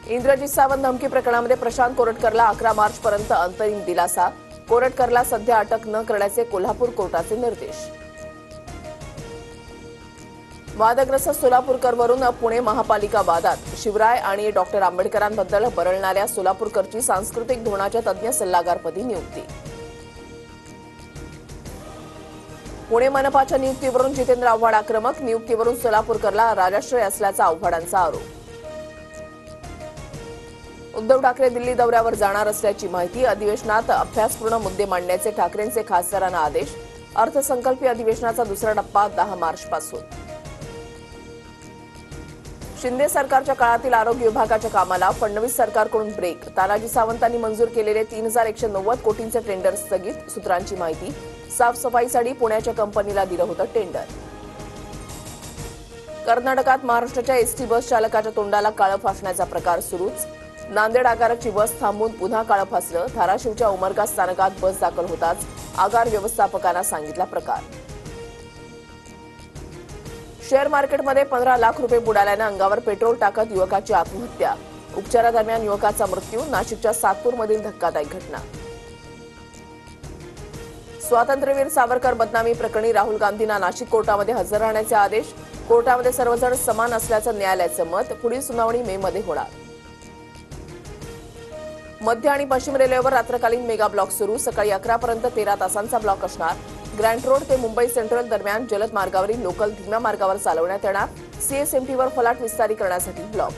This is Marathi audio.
इंद्रजित सावंत धमकी प्रकरणामध्ये प्रशांत कोरटकरला 11 मार्चपर्यंत अंतरिम दिलासा. कोरटकरला सध्या अटक न करण्याचे कोल्हापूर कोर्टाचे निर्देश. वादग्रस्त सोलापूरकरवरून पुणे महापालिका वादात. शिवराय आणि डॉक्टर आंबेडकरांबद्दल बरळणाऱ्या सोलापूरकरची सांस्कृतिक धोरणाच्या तज्ज्ञ सल्लागारपदी नियुक्ती. पुणे मनपाच्या नियुक्तीवरून जितेंद्र आव्हाड आक्रमक. नियुक्तीवरून सोलापूरकरला राजाश्रय असल्याचा आव्हाडांचा आरोप. उद्धव ठाकरे दिल्ली दौऱ्यावर जाणार असल्याची माहिती. अधिवेशनात अभ्यासपूर्ण मुद्दे मांडण्याचे ठाकरेंचे खासदारांना आदेश. अर्थसंकल्पीय अधिवेशनाचा दुसरा टप्पा 10 मार्चपासून. शिंदे सरकारच्या काळातील आरोग्य विभागाच्या कामाला फडणवीस सरकारकडून ब्रेक. तानाजी सावंतांनी मंजूर केलेले 3190 कोटींचे टेंडर स्थगित. सूत्रांची माहिती. साफसफाईसाठी पुण्याच्या कंपनीला दिलं होतं टेंडर. कर्नाटकात महाराष्ट्राच्या एसटी बस चालकाच्या तोंडाला काळं फासण्याचा प्रकार सुरूच. नांदेड आगाराची बस थांबून पुन्हा काळं फासलं. धाराशिवच्या उमरगा स्थानकात बस दाखल होताच आगार व्यवस्थापकांना सांगितला प्रकार. शेअर मार्केटमध्ये 15 लाख रुपये बुडाल्यानं अंगावर पेट्रोल टाकत युवकाची आत्महत्या. उपचारादरम्यान युवकाचा मृत्यू. नाशिकच्या सातपूरमधील धक्कादायक घटना. स्वातंत्र्यवीर सावरकर बदनामी प्रकरणी राहुल गांधींना नाशिक कोर्टामध्ये हजर राहण्याचे आदेश. कोर्टामध्ये सर्वजण समान असल्याचं न्यायालयाचं मत. पुढील सुनावणी मेमध्ये होणार. मध्य आणि पश्चिम रेल्वेवर रात्रकालीन मेगा ब्लॉक सुरू. सकाळी 11 पर्यंत 13 तासांचा ब्लॉक असणार. ग्रँट रोड ते मुंबई सेंट्रल दरम्यान जलद मार्गावरील लोकल धीम्या मार्गावर चालवण्यात येणार. सीएसएमटीवर फलाट विस्तारीकरणासाठी ब्लॉक.